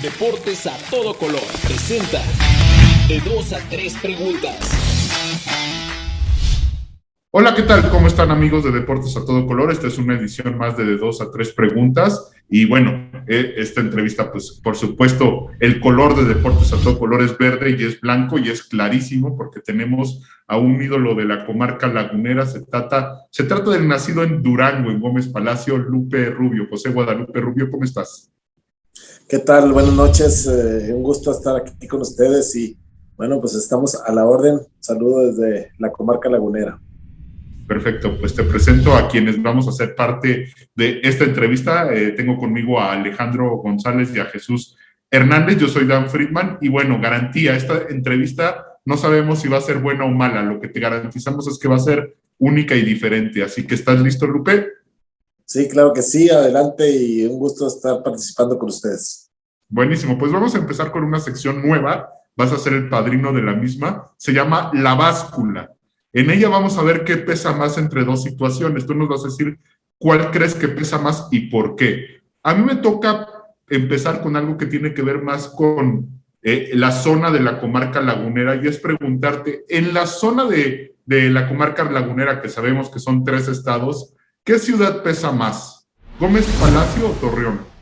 Deportes a todo color presenta de 2 a 3 preguntas. Hola, ¿qué tal? ¿Cómo están, amigos de Deportes a todo color? Esta es una edición más de 2 a 3 preguntas. Y bueno, esta entrevista, pues, por supuesto, el color de Deportes a todo color es verde y es blanco y es clarísimo porque tenemos a un ídolo de la comarca lagunera. Se trata del nacido en Durango, en Gómez Palacio, Lupe Rubio. José Guadalupe Rubio, ¿cómo estás? ¿Qué tal? Buenas noches, un gusto estar aquí con ustedes y bueno, pues estamos a la orden. Saludo desde la comarca lagunera. Perfecto, pues te presento a quienes vamos a ser parte de esta entrevista. Tengo conmigo a Alejandro González y a Jesús Hernández. Yo soy Dan Friedman y bueno, garantía, esta entrevista no sabemos si va a ser buena o mala. Lo que te garantizamos es que va a ser única y diferente. Así que, ¿estás listo, Lupe? Sí, claro que sí, adelante y un gusto estar participando con ustedes. Buenísimo, pues vamos a empezar con una sección nueva. Vas a ser el padrino de la misma. Se llama La Báscula. En ella vamos a ver qué pesa más entre dos situaciones. Tú nos vas a decir cuál crees que pesa más y por qué. A mí me toca empezar con algo que tiene que ver más con la zona de la comarca lagunera, y es preguntarte, en la zona de la comarca lagunera, que sabemos que son 3 estados, ¿qué ciudad pesa más? ¿Gómez Palacio o Torreón?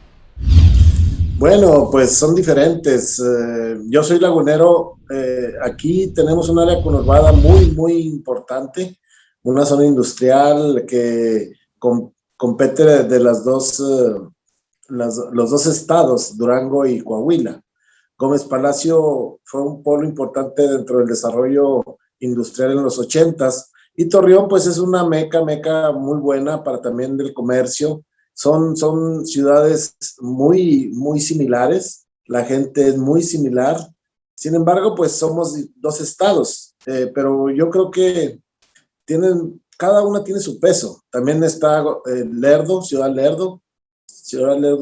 Bueno, pues son diferentes. Yo soy lagunero. Aquí tenemos un área conurbada muy importante, una zona industrial que compete de las dos, los dos estados, Durango y Coahuila. Gómez Palacio fue un polo importante dentro del desarrollo industrial en los 80s, y Torreón pues es una meca muy buena para también del comercio. Son ciudades muy similares, la gente es muy similar, sin embargo pues somos dos estados, pero yo creo que cada una tiene su peso. También está Lerdo, Ciudad Lerdo,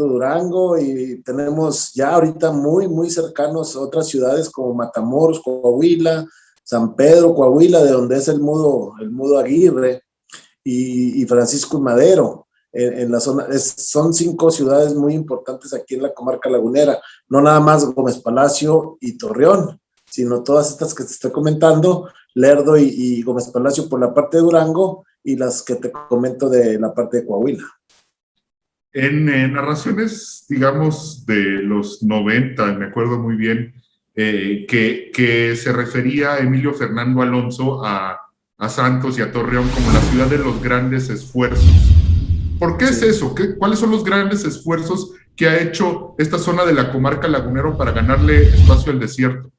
Durango, y tenemos ya ahorita muy cercanos otras ciudades como Matamoros, Coahuila, San Pedro, Coahuila, de donde es el Mudo Aguirre, y Francisco y Madero. En la zona, son 5 ciudades muy importantes aquí en la comarca lagunera, no nada más Gómez Palacio y Torreón, sino todas estas que te estoy comentando, Lerdo y Gómez Palacio por la parte de Durango, y las que te comento de la parte de Coahuila. En narraciones, digamos, de los 90, me acuerdo muy bien, que se refería a Emilio Fernando Alonso a Santos y a Torreón como la ciudad de los grandes esfuerzos. ¿Por qué es eso? ¿Cuáles son los grandes esfuerzos que ha hecho esta zona de la comarca lagunero para ganarle espacio al desierto?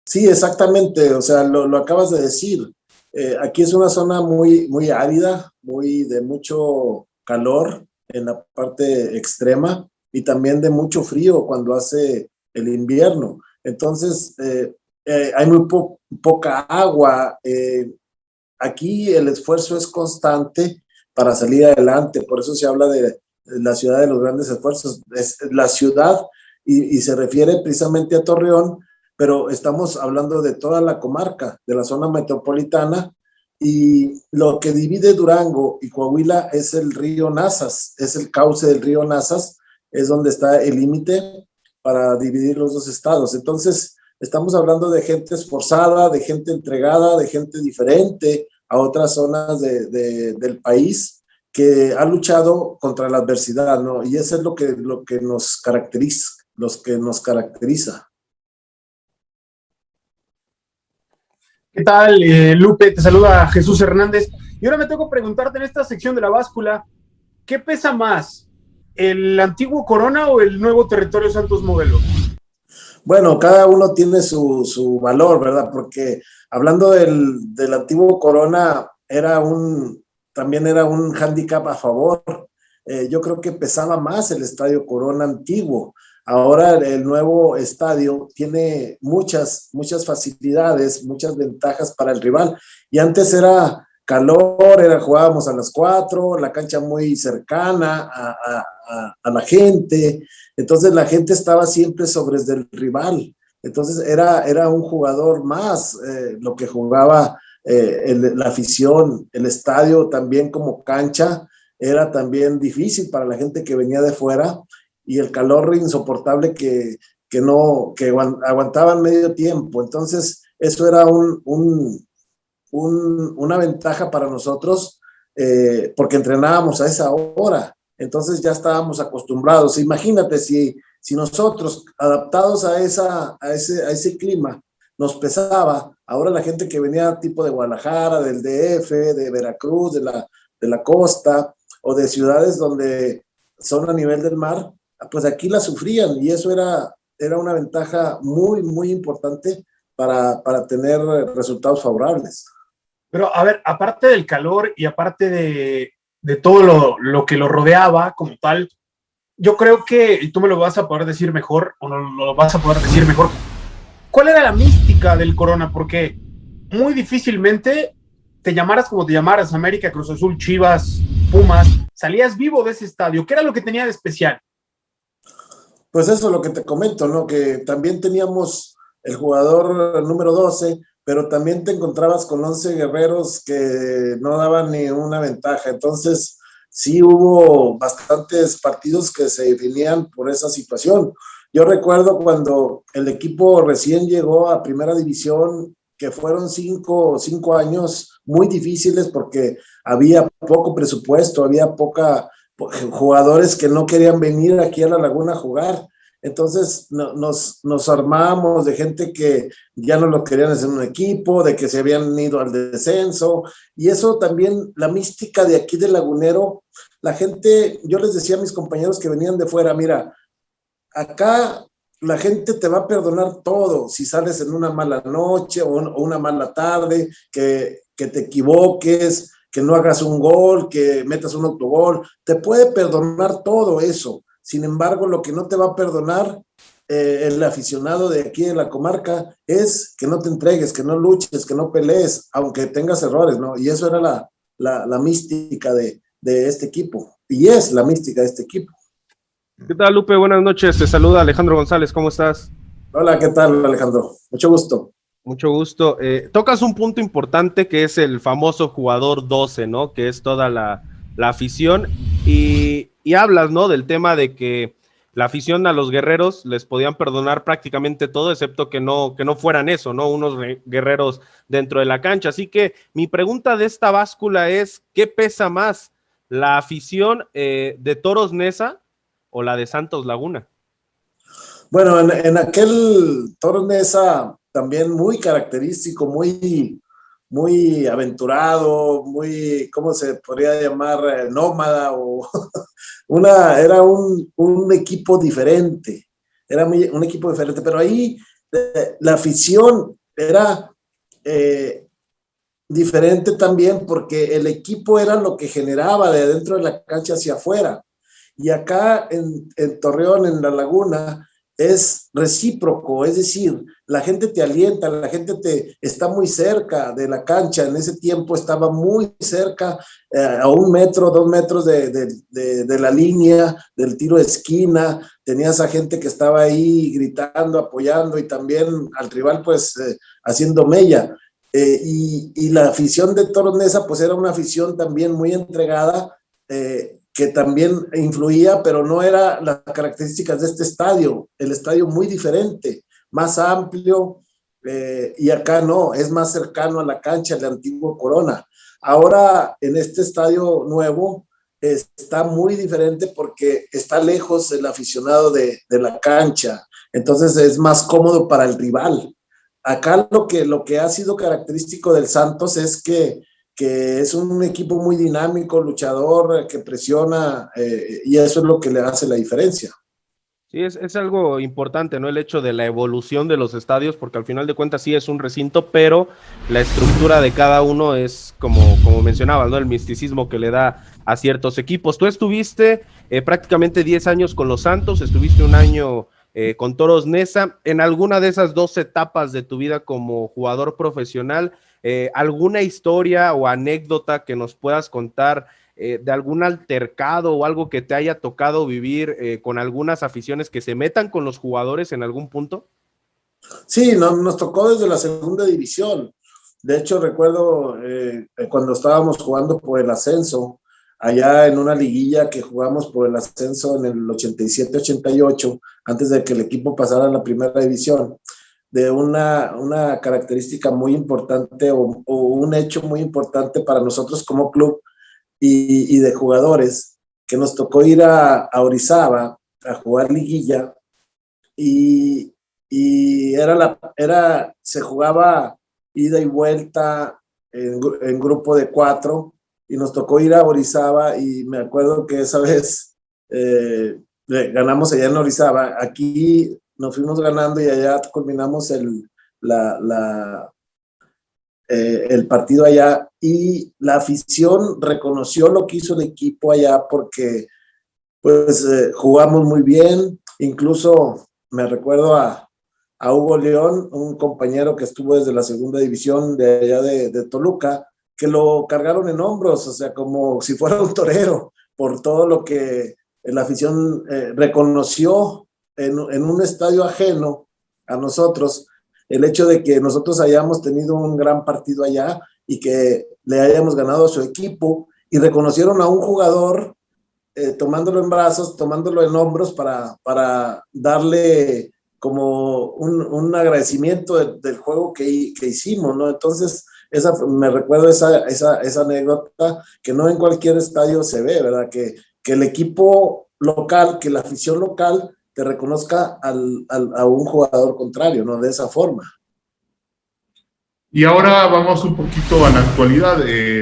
Sí, exactamente, o sea, lo acabas de decir. Aquí es una zona muy árida, de mucho calor en la parte extrema, y también de mucho frío cuando hace el invierno. Entonces, hay poca agua. Aquí el esfuerzo es constante para salir adelante, por eso se habla de la ciudad de los grandes esfuerzos. Es la ciudad, y se refiere precisamente a Torreón, pero estamos hablando de toda la comarca, de la zona metropolitana, y lo que divide Durango y Coahuila es el río Nazas, es el cauce del río Nazas, es donde está el límite para dividir los dos estados. Entonces, estamos hablando de gente esforzada, de gente entregada, de gente diferente a otras zonas del país, que ha luchado contra la adversidad, ¿no? Y eso es lo que nos caracteriza. ¿Qué tal, Lupe? Te saluda Jesús Hernández. Y ahora me tengo que preguntarte en esta sección de la báscula, ¿qué pesa más, el antiguo Corona o el nuevo territorio Santos Modelo? Bueno, cada uno tiene su valor, ¿verdad? Porque hablando del antiguo Corona, también era un hándicap a favor. Yo creo que pesaba más el estadio Corona antiguo. Ahora el nuevo estadio tiene muchas facilidades, muchas ventajas para el rival. Y antes era calor, jugábamos a las 4, la cancha muy cercana a la gente. Entonces la gente estaba siempre sobre el rival. Entonces era un jugador más, lo que jugaba la afición. El estadio también como cancha era también difícil para la gente que venía de fuera, y el calor insoportable que aguantaban medio tiempo. Entonces, eso era una ventaja para nosotros, porque entrenábamos a esa hora. Entonces ya estábamos acostumbrados. Imagínate si nosotros, adaptados a ese clima, nos pesaba, ahora la gente que venía tipo de Guadalajara, del DF, de Veracruz, de la costa, o de ciudades donde son a nivel del mar, pues aquí la sufrían, y eso era una ventaja muy, muy importante para tener resultados favorables. Pero a ver, aparte del calor y aparte de todo lo que lo rodeaba como tal, yo creo que, y tú me lo vas a poder decir mejor, o no lo vas a poder decir mejor, ¿cuál era la mística del Corona? Porque muy difícilmente te llamaras como te llamaras, América, Cruz Azul, Chivas, Pumas, salías vivo de ese estadio. ¿Qué era lo que tenía de especial? Pues eso es lo que te comento, ¿no? Que también teníamos el jugador número 12, pero también te encontrabas con 11 guerreros que no daban ni una ventaja. Entonces, sí hubo bastantes partidos que se definían por esa situación. Yo recuerdo cuando el equipo recién llegó a Primera División, que fueron cinco años muy difíciles porque había poco presupuesto, había jugadores que no querían venir aquí a La Laguna a jugar. Entonces nos armábamos de gente que ya no lo querían hacer en un equipo, de que se habían ido al descenso, y eso también, la mística de aquí del Lagunero, la gente, yo les decía a mis compañeros que venían de fuera, mira, acá la gente te va a perdonar todo, si sales en una mala noche o una mala tarde, que te equivoques, que no hagas un gol, que metas un autogol, te puede perdonar todo eso. Sin embargo, lo que no te va a perdonar el aficionado de aquí de la comarca es que no te entregues, que no luches, que no pelees, aunque tengas errores, ¿no? Y eso era la mística de este equipo, y es la mística de este equipo. ¿Qué tal, Lupe? Buenas noches, te saluda Alejandro González, ¿cómo estás? Hola, ¿qué tal, Alejandro? Mucho gusto. Mucho gusto. Tocas un punto importante que es el famoso jugador 12, ¿no? Que es toda la afición, y hablas, ¿no? Del tema de que la afición a los guerreros les podían perdonar prácticamente todo, excepto que no fueran eso, ¿no? Unos guerreros dentro de la cancha. Así que mi pregunta de esta báscula es, ¿qué pesa más? ¿La afición de Toros Neza o la de Santos Laguna? Bueno, en aquel Toros Neza también muy característico, muy aventurado, muy, ¿cómo se podría llamar? Nómada, o era un equipo diferente, un equipo diferente, pero ahí la afición era diferente también, porque el equipo era lo que generaba de adentro de la cancha hacia afuera. Y acá en Torreón, en La Laguna, es recíproco, es decir, la gente te alienta, la gente está muy cerca de la cancha. En ese tiempo estaba muy cerca, a 1 metro, 2 metros de la línea del tiro de esquina. Tenías a gente que estaba ahí gritando, apoyando, y también al rival pues haciendo mella. Y la afición de Toros Neza pues era una afición también muy entregada, que también influía, pero no era las características de este estadio. El estadio muy diferente, más amplio, y acá no, es más cercano a la cancha del antiguo Corona. Ahora en este estadio nuevo está muy diferente porque está lejos el aficionado de la cancha, entonces es más cómodo para el rival. Acá lo que ha sido característico del Santos es que es un equipo muy dinámico, luchador, que presiona, y eso es lo que le hace la diferencia. Sí, es algo importante, ¿no? El hecho de la evolución de los estadios, porque al final de cuentas sí es un recinto, pero la estructura de cada uno es como mencionabas, ¿no? El misticismo que le da a ciertos equipos. Tú estuviste prácticamente 10 años con los Santos, estuviste 1 año con Toros Neza. En alguna de esas 2 etapas de tu vida como jugador profesional, ¿alguna historia o anécdota que nos puedas contar de algún altercado o algo que te haya tocado vivir con algunas aficiones que se metan con los jugadores en algún punto? Sí, nos tocó desde la segunda división. De hecho, recuerdo cuando estábamos jugando por el ascenso, allá en una liguilla que jugamos por el ascenso en el 87-88, antes de que el equipo pasara a la primera división, de una característica muy importante o un hecho muy importante para nosotros como club y de jugadores, que nos tocó ir a Orizaba a jugar liguilla y se jugaba ida y vuelta en grupo de 4 y nos tocó ir a Orizaba y me acuerdo que esa vez ganamos allá en Orizaba. Aquí nos fuimos ganando y allá culminamos el partido allá y la afición reconoció lo que hizo el equipo allá porque pues jugamos muy bien. Incluso me recuerdo a Hugo León, un compañero que estuvo desde la segunda división de allá de Toluca, que lo cargaron en hombros, o sea, como si fuera un torero, por todo lo que la afición reconoció en un estadio ajeno a nosotros, el hecho de que nosotros hayamos tenido un gran partido allá y que le hayamos ganado a su equipo y reconocieron a un jugador tomándolo en brazos, tomándolo en hombros para darle como un agradecimiento del juego que hicimos, ¿no? Entonces, me recuerdo esa anécdota que no en cualquier estadio se ve, ¿verdad? Que el equipo local, que la afición local te reconozca a un jugador contrario, ¿no? De esa forma. Y ahora vamos un poquito a la actualidad.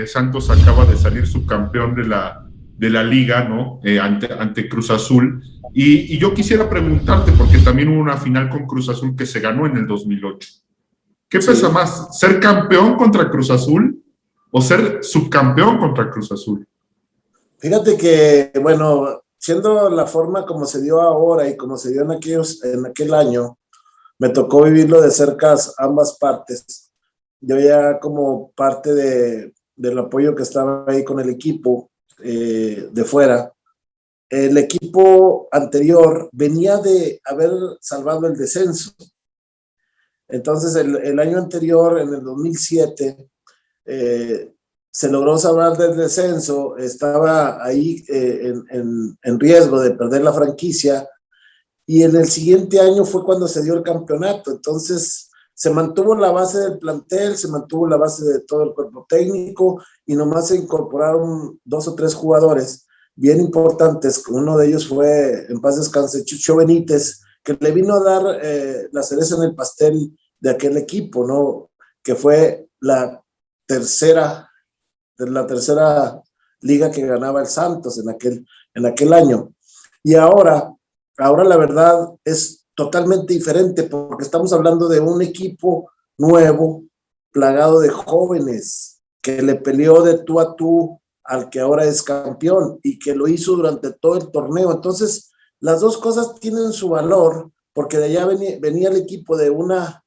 Santos acaba de salir subcampeón de la liga, ¿no? Ante Cruz Azul. Y yo quisiera preguntarte, porque también hubo una final con Cruz Azul que se ganó en el 2008. ¿Qué pesa más, ser campeón contra Cruz Azul o ser subcampeón contra Cruz Azul? Fíjate que, bueno, siendo la forma como se dio ahora y como se dio en aquel año, me tocó vivirlo de cerca ambas partes. Yo ya como parte del apoyo que estaba ahí con el equipo de fuera, el equipo anterior venía de haber salvado el descenso. Entonces, el año anterior, en el 2007, se logró salvar del descenso, estaba ahí en riesgo de perder la franquicia, y en el siguiente año fue cuando se dio el campeonato. Entonces, se mantuvo la base del plantel, se mantuvo la base de todo el cuerpo técnico, y nomás se incorporaron 2 o 3 jugadores bien importantes. Uno de ellos fue, en paz descanse, Chucho Benítez, que le vino a dar la cereza en el pastel de aquel equipo, ¿no? Que fue la tercera liga que ganaba el Santos en aquel año. Y ahora la verdad es totalmente diferente, porque estamos hablando de un equipo nuevo, plagado de jóvenes, que le peleó de tú a tú al que ahora es campeón y que lo hizo durante todo el torneo. Entonces, las dos cosas tienen su valor, porque de allá venía el equipo de una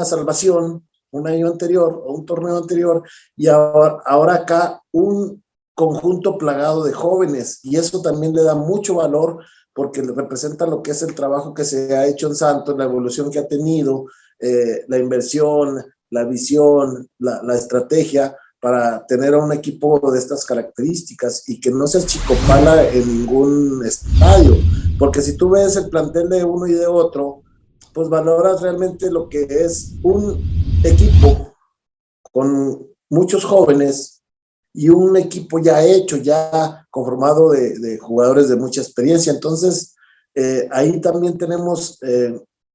salvación un año anterior o un torneo anterior, y ahora acá un conjunto plagado de jóvenes, y eso también le da mucho valor porque representa lo que es el trabajo que se ha hecho en Santos, la evolución que ha tenido, la inversión, la visión, la estrategia para tener a un equipo de estas características y que no se achicopala en ningún estadio, porque si tú ves el plantel de uno y de otro, pues valoras realmente lo que es un equipo con muchos jóvenes y un equipo ya hecho, ya conformado de jugadores de mucha experiencia. Entonces, ahí también tenemos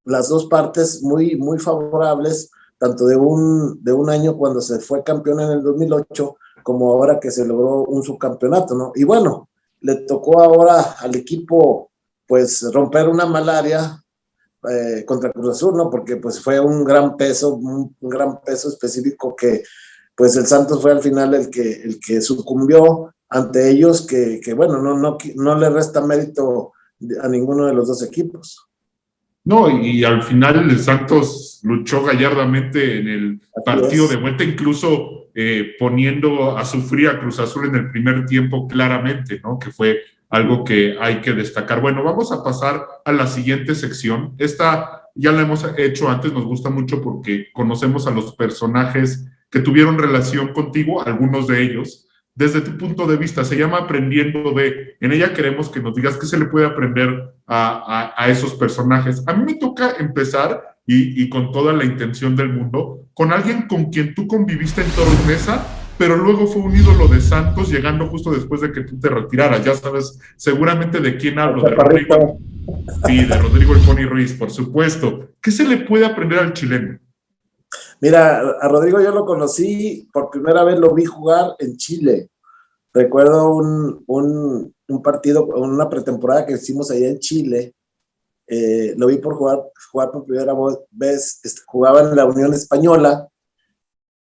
las dos partes muy, muy favorables, tanto de un año cuando se fue campeón en el 2008, como ahora que se logró un subcampeonato, ¿no? Y bueno, le tocó ahora al equipo, pues, romper una malaria contra Cruz Azul, ¿no? Porque pues fue un gran peso específico que pues el Santos fue al final el que sucumbió ante ellos, que bueno, no le resta mérito a ninguno de los dos equipos. No, y al final el Santos luchó gallardamente en el partido de vuelta, incluso poniendo a sufrir a Cruz Azul en el primer tiempo claramente, ¿no? Que fue algo que hay que destacar. Bueno, vamos a pasar a la siguiente sección. Esta ya la hemos hecho antes, nos gusta mucho porque conocemos a los personajes que tuvieron relación contigo, algunos de ellos. desde tu punto de vista, se llama Aprendiendo de. En ella queremos que nos digas qué se le puede aprender a esos personajes. A mí me toca empezar, y con toda la intención del mundo, con alguien con quien tú conviviste en Toros Neza, pero luego fue un ídolo de Santos, llegando justo después de que tú te retiraras. Ya sabes seguramente de quién hablo, de Rodrigo. Sí, de Rodrigo el Pony Ruiz, por supuesto. ¿Qué se le puede aprender al chileno? Mira, a Rodrigo yo lo conocí, por primera vez lo vi jugar en Chile. Recuerdo un partido, una pretemporada que hicimos allá en Chile. Lo vi por jugar por primera vez. Jugaba en la Unión Española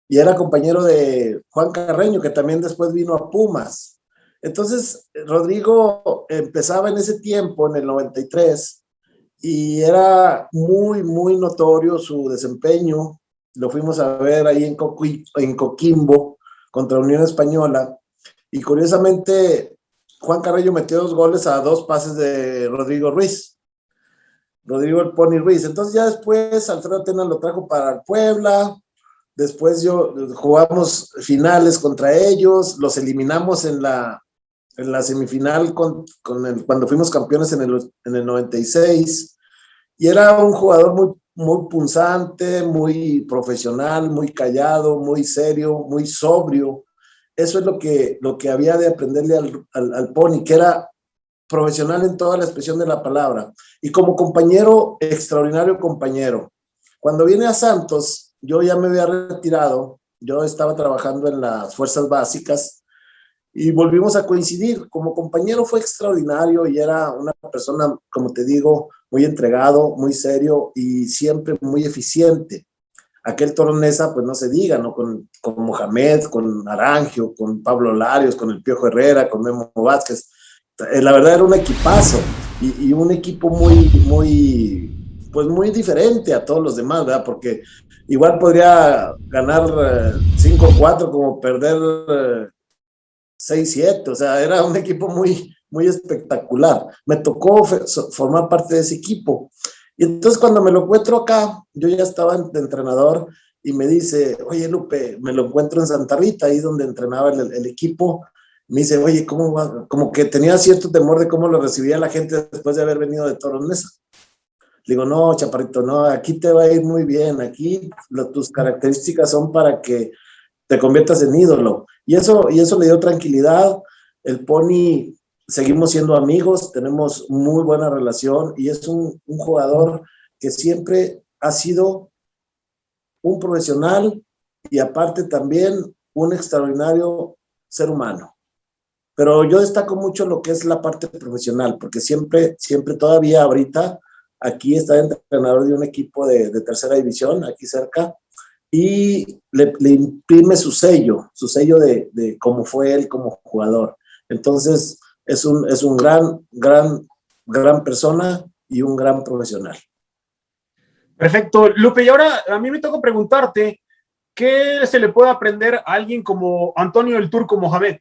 y era compañero de Juan Carreño, que también después vino a Pumas. Entonces, Rodrigo empezaba en ese tiempo, en el 93, y era muy, muy notorio su desempeño. Lo fuimos a ver ahí en Coquimbo contra Unión Española, y curiosamente Juan Carreño metió 2 goles a 2 pases de Rodrigo Ruiz, Rodrigo el Pony Ruiz. Entonces ya después Alfredo Tena lo trajo para el Puebla, después jugamos finales contra ellos, los eliminamos en la semifinal cuando fuimos campeones en el 96, y era un jugador muy, muy punzante, muy profesional, muy callado, muy serio, muy sobrio. Eso es lo que había de aprenderle al Pony, que era profesional en toda la expresión de la palabra. Y como compañero, extraordinario compañero. Cuando viene a Santos, yo ya me había retirado, yo estaba trabajando en las fuerzas básicas y volvimos a coincidir. Como compañero fue extraordinario y era una persona, como te digo, muy entregado, muy serio y siempre muy eficiente. Aquel Toros Neza, pues no se diga, ¿no? Con Mohamed, con Naranjo, con Pablo Larios, con el Piojo Herrera, con Memo Vázquez. La verdad era un equipazo y un equipo pues muy diferente a todos los demás, ¿verdad? Porque igual podría ganar 5-4 como perder 6-7, o sea, era un equipo muy, muy espectacular. Me tocó formar parte de ese equipo. Y entonces cuando me lo encuentro acá, yo ya estaba de entrenador y me dice, oye Lupe, me lo encuentro en Santa Rita, ahí donde entrenaba el equipo. Me dice, oye, ¿cómo va? Como que tenía cierto temor de cómo lo recibía la gente después de haber venido de Toros Neza. Le digo, no, chaparrito, no, aquí te va a ir muy bien, aquí tus características son para que te conviertas en ídolo. Y eso le dio tranquilidad. El Pony, seguimos siendo amigos, tenemos muy buena relación y es un jugador que siempre ha sido un profesional y aparte también un extraordinario ser humano. Pero yo destaco mucho lo que es la parte profesional, porque siempre todavía ahorita, aquí está entrenador de un equipo de tercera división, aquí cerca, y le imprime su sello de cómo fue él como jugador. Entonces, es un gran persona y un gran profesional. Perfecto, Lupe, y ahora a mí me toca preguntarte, ¿qué se le puede aprender a alguien como Antonio el Turco Mohamed?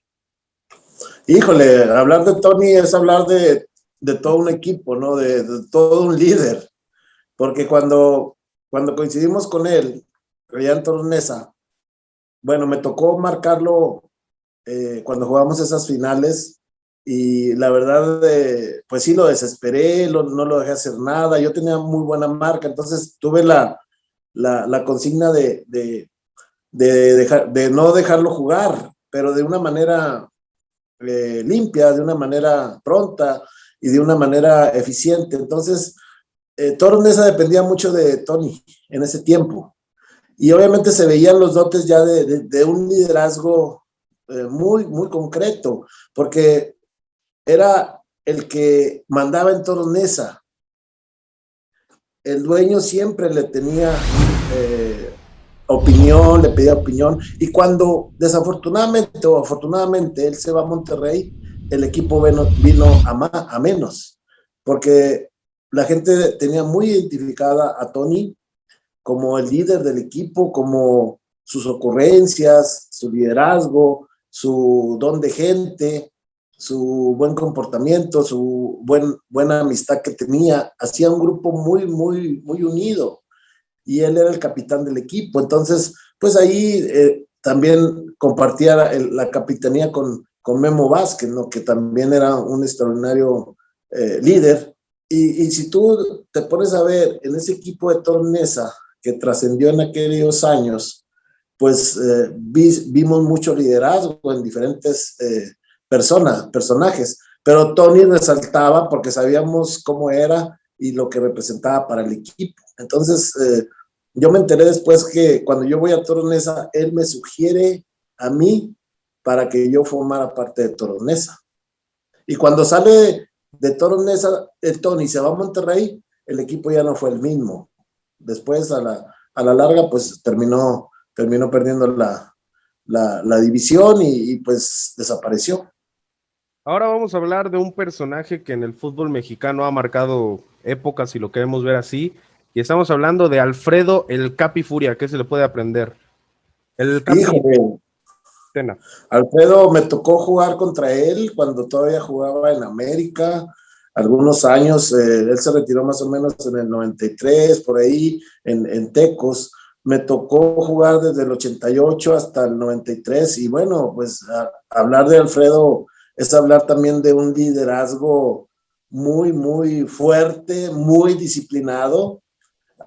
Híjole, hablar de Tony es hablar de todo un equipo, ¿no? De todo un líder, porque cuando coincidimos con él, allá en Toros Neza, bueno, me tocó marcarlo cuando jugamos esas finales y la verdad, pues sí lo desesperé, no lo dejé hacer nada, yo tenía muy buena marca, entonces tuve la consigna de no dejarlo jugar, pero de una manera limpia, de una manera pronta y de una manera eficiente. Entonces, Toros Neza dependía mucho de Tony en ese tiempo. Y obviamente se veían los dotes ya de un liderazgo muy, muy concreto, porque era el que mandaba en Toros Neza. El dueño siempre le tenía opinión, le pedía opinión, y cuando desafortunadamente o afortunadamente él se va a Monterrey, el equipo vino a menos, porque la gente tenía muy identificada a Tony como el líder del equipo, como sus ocurrencias, su liderazgo, su don de gente, su buen comportamiento, su buena amistad que tenía. Hacía un grupo muy, muy, muy unido y él era el capitán del equipo. Entonces, pues ahí también compartía la capitanía con Memo Vázquez, ¿no? Que también era un extraordinario líder. Y si tú te pones a ver en ese equipo de Toros Neza que trascendió en aquellos años, pues vimos mucho liderazgo en diferentes personajes, pero Tony resaltaba porque sabíamos cómo era y lo que representaba para el equipo. Entonces, yo me enteré después que cuando yo voy a Toros Neza, él me sugiere a mí para que yo formara parte de Toros Neza. Y cuando sale de Toros Neza, el Tony se va a Monterrey, el equipo ya no fue el mismo. Después, a la larga, pues terminó perdiendo la división y pues desapareció. Ahora vamos a hablar de un personaje que en el fútbol mexicano ha marcado épocas, si lo queremos ver así, y estamos hablando de Alfredo el Capi Furia. ¿Qué se le puede aprender? El Capi Tena. Alfredo, me tocó jugar contra él cuando todavía jugaba en América, algunos años, él se retiró más o menos en el 93, por ahí, en Tecos. Me tocó jugar desde el 88 hasta el 93, y bueno, pues hablar de Alfredo es hablar también de un liderazgo muy, muy fuerte, muy disciplinado.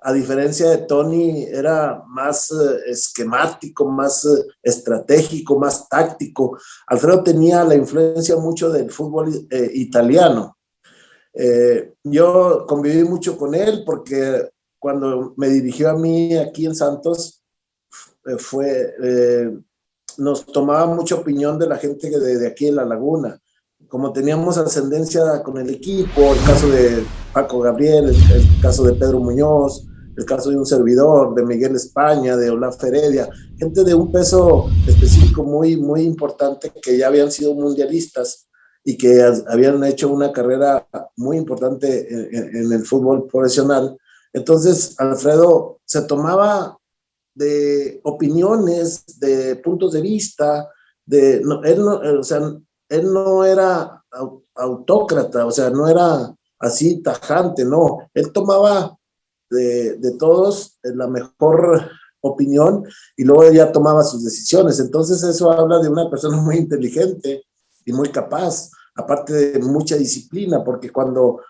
A diferencia de Tony, era más esquemático, más estratégico, más táctico. Alfredo tenía la influencia mucho del fútbol italiano. Yo conviví mucho con él porque cuando me dirigió a mí aquí en Santos, nos tomaba mucha opinión de la gente de aquí en La Laguna. Como teníamos ascendencia con el equipo, el caso de Paco Gabriel, el caso de Pedro Muñoz, el caso de un servidor, de Miguel España, de Olaf Heredia, gente de un peso específico muy, muy importante que ya habían sido mundialistas y que habían hecho una carrera muy importante en el fútbol profesional. Entonces, Alfredo se tomaba de opiniones, de puntos de vista, él no era autócrata, o sea, no era así tajante, no. Él tomaba de todos la mejor opinión y luego ya tomaba sus decisiones. Entonces eso habla de una persona muy inteligente y muy capaz, aparte de mucha disciplina, porque cuando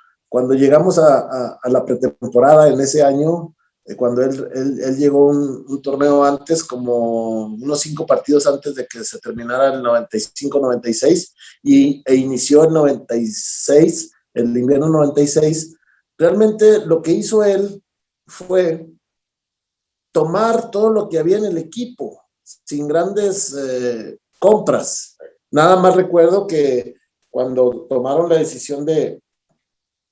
llegamos a la pretemporada en ese año, cuando él llegó un torneo antes, como unos 5 partidos antes de que se terminara el 95-96, e inició el 96, el invierno 96, realmente lo que hizo él fue tomar todo lo que había en el equipo, sin grandes compras. Nada más recuerdo que cuando tomaron la decisión de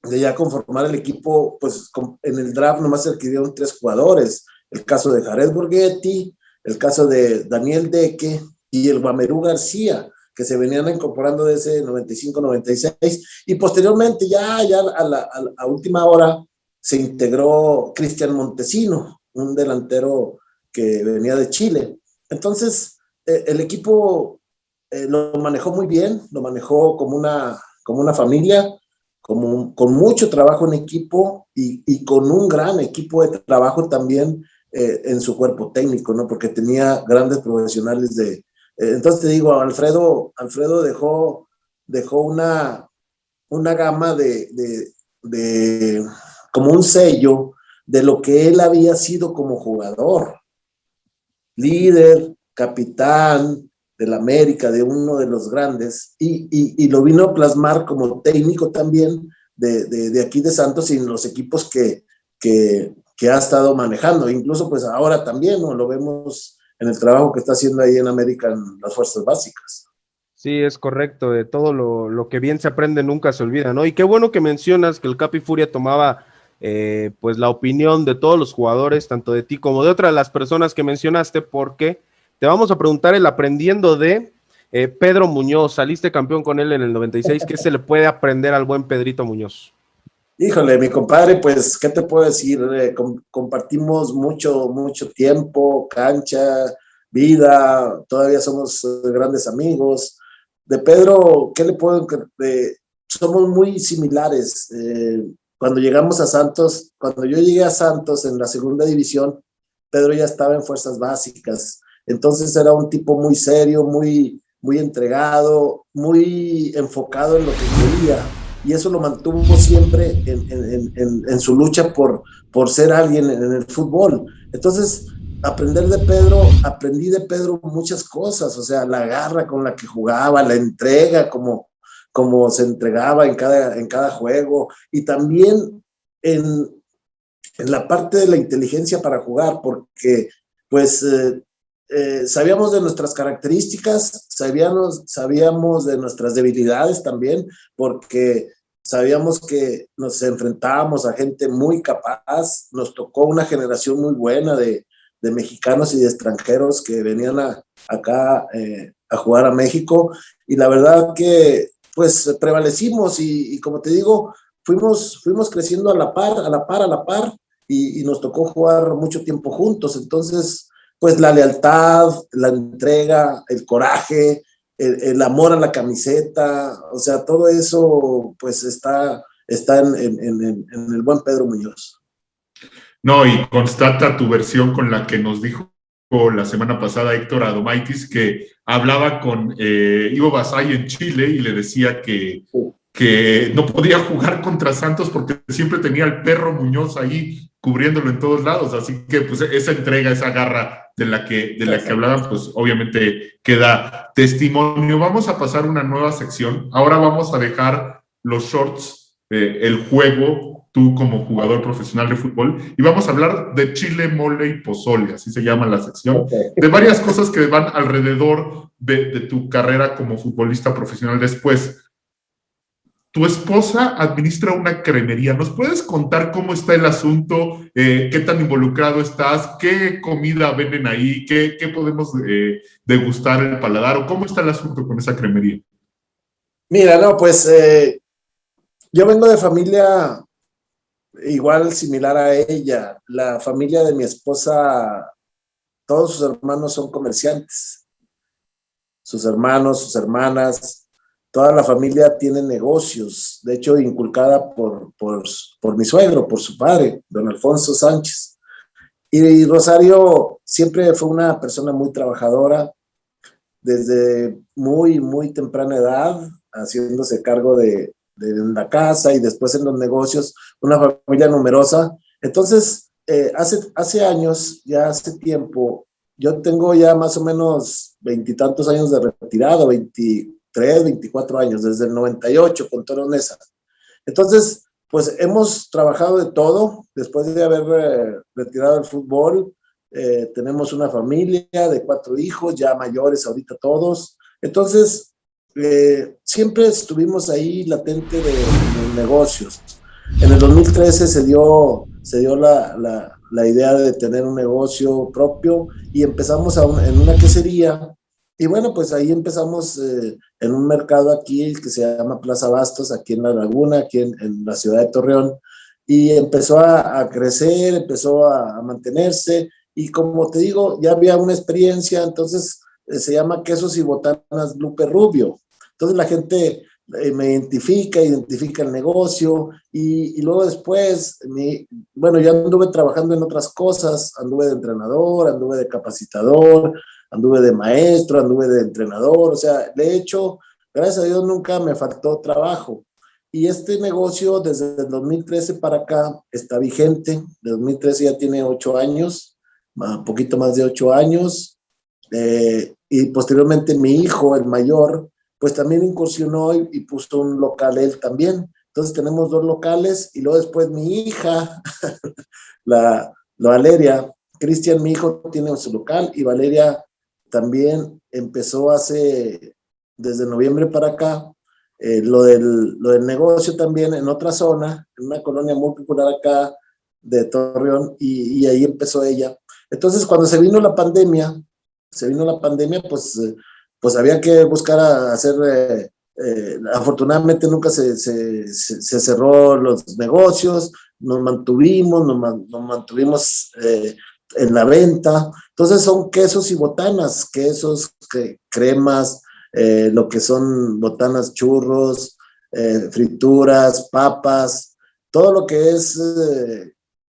ya conformar el equipo, pues en el draft nomás se adquirieron 3 jugadores, el caso de Jared Borghetti, el caso de Daniel Deque y el Guamerú García, que se venían incorporando desde 95-96, y posteriormente ya a última hora se integró Cristian Montesino, un delantero que venía de Chile. Entonces, el equipo lo manejó muy bien, lo manejó como una familia, con mucho trabajo en equipo y con un gran equipo de trabajo también en su cuerpo técnico, ¿no? Porque tenía grandes profesionales entonces te digo, Alfredo dejó una gama de como un sello de lo que él había sido como jugador, líder, capitán del América, de uno de los grandes, y lo vino a plasmar como técnico también de aquí de Santos y en los equipos que ha estado manejando, incluso pues ahora también, ¿no? Lo vemos en el trabajo que está haciendo ahí en América en las fuerzas básicas. Sí, es correcto, de todo lo que bien se aprende nunca se olvida, ¿no? Y qué bueno que mencionas que el Capi Furia tomaba pues la opinión de todos los jugadores, tanto de ti como de otras de las personas que mencionaste, porque te vamos a preguntar el aprendiendo de Pedro Muñoz. Saliste campeón con él en el 96, ¿qué se le puede aprender al buen Pedrito Muñoz? Híjole, mi compadre, pues, ¿qué te puedo decir? Compartimos mucho tiempo, cancha, vida, todavía somos grandes amigos. De Pedro, ¿qué le puedo? Somos muy similares. Cuando llegamos a Santos, cuando yo llegué a Santos en la segunda división, Pedro ya estaba en fuerzas básicas. entonces era un tipo muy serio, muy entregado, muy enfocado en lo que quería, y eso lo mantuvo siempre en su lucha por ser alguien en el fútbol. Entonces, aprendí de Pedro muchas cosas, o sea, la garra con la que jugaba, la entrega, como se entregaba en cada juego, y también en, en la parte de la inteligencia para jugar, porque pues sabíamos de nuestras características, sabíamos de nuestras debilidades también, porque sabíamos que nos enfrentábamos a gente muy capaz, nos tocó una generación muy buena de mexicanos y de extranjeros que venían acá a jugar a México, y la verdad que pues prevalecimos y como te digo, fuimos creciendo a la par, y nos tocó jugar mucho tiempo juntos. Entonces, pues la lealtad, la entrega, el coraje, el amor a la camiseta, o sea, todo eso pues está en el buen Pedro Muñoz. No, y constata tu versión con la que nos dijo la semana pasada Héctor Adomaitis, que hablaba con Ivo Basay en Chile y le decía que no podía jugar contra Santos porque siempre tenía al perro Muñoz ahí cubriéndolo en todos lados. Así que pues esa entrega, esa garra de la que hablaban, pues obviamente queda testimonio. Vamos a pasar a una nueva sección. Ahora vamos a dejar los shorts, el juego, tú como jugador profesional de fútbol, y vamos a hablar de chile, mole y pozole, así se llama la sección, de varias cosas que van alrededor de tu carrera como futbolista profesional después. Tu esposa administra una cremería. ¿Nos puedes contar cómo está el asunto? ¿Qué tan involucrado estás? ¿Qué comida venden ahí? ¿Qué podemos degustar el paladar? ¿O cómo está el asunto con esa cremería? Mira, no, pues yo vengo de familia igual similar a ella. La familia de mi esposa, todos sus hermanos son comerciantes. Sus hermanos, sus hermanas, toda la familia tiene negocios, de hecho inculcada por mi suegro, por su padre, don Alfonso Sánchez. Y Rosario siempre fue una persona muy trabajadora, desde muy temprana edad, haciéndose cargo de la casa y después en los negocios, una familia numerosa. Entonces, hace años, ya hace tiempo, yo tengo ya más o menos 20 y tantos años de retirado, 23, 24 años, desde el 98 con Toro Nesa. Entonces, pues hemos trabajado de todo. Después de haber retirado el fútbol, tenemos una familia de 4 hijos, ya mayores ahorita todos. Entonces, siempre estuvimos ahí latente de los negocios. En el 2013 se dio la idea de tener un negocio propio y empezamos en una quesería. Y bueno, pues ahí empezamos en un mercado aquí que se llama Plaza Bastos, aquí en La Laguna, aquí en la ciudad de Torreón. Y empezó a crecer, empezó a mantenerse. Y como te digo, ya había una experiencia, entonces se llama Quesos y Botanas Lupe Rubio. Entonces la gente me identifica el negocio y luego después, bueno, yo anduve trabajando en otras cosas, anduve de entrenador, anduve de capacitador, anduve de maestro, anduve de entrenador, o sea, de hecho, gracias a Dios nunca me faltó trabajo. Y este negocio desde el 2013 para acá está vigente, de 2013 ya tiene 8 años, un poquito más de 8 años, y posteriormente mi hijo, el mayor, pues también incursionó y puso un local él también. Entonces tenemos 2 locales y luego después mi hija, la Valeria, Cristian, mi hijo, tiene su local y Valeria también empezó desde noviembre para acá, lo del negocio también en otra zona, en una colonia muy popular acá de Torreón, y ahí empezó ella. Entonces cuando se vino la pandemia, pues había que buscar hacer, afortunadamente nunca se cerró los negocios, nos mantuvimos en la venta. Entonces son quesos y botanas, cremas, lo que son botanas, churros, frituras, papas, todo lo que es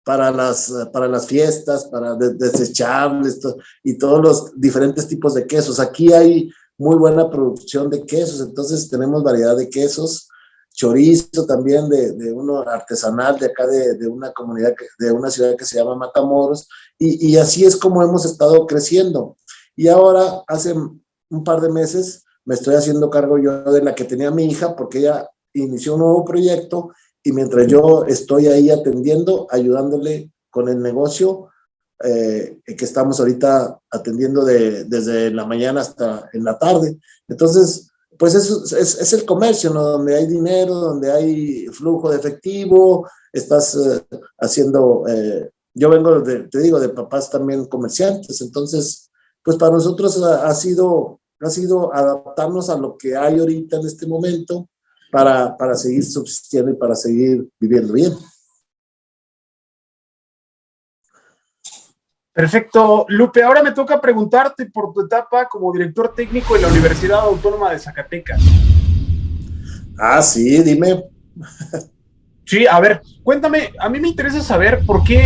para las fiestas, para desechables y todos los diferentes tipos de quesos. Aquí hay muy buena producción de quesos, entonces tenemos variedad de quesos, chorizo también de uno artesanal de acá de una comunidad, de una ciudad que se llama Matamoros, y así es como hemos estado creciendo. Y ahora, hace un par de meses, me estoy haciendo cargo yo de la que tenía mi hija, porque ella inició un nuevo proyecto, y mientras yo estoy ahí atendiendo, ayudándole con el negocio, que estamos ahorita atendiendo desde la mañana hasta en la tarde. Entonces, pues eso es el comercio, ¿no? Donde hay dinero, donde hay flujo de efectivo, estás haciendo, yo vengo, te digo, de papás también comerciantes, entonces, pues para nosotros ha sido adaptarnos a lo que hay ahorita en este momento para seguir subsistiendo y para seguir viviendo bien. Perfecto. Lupe, ahora me toca preguntarte por tu etapa como director técnico en la Universidad Autónoma de Zacatecas. Ah, sí, dime. Sí, a ver, cuéntame, a mí me interesa saber por qué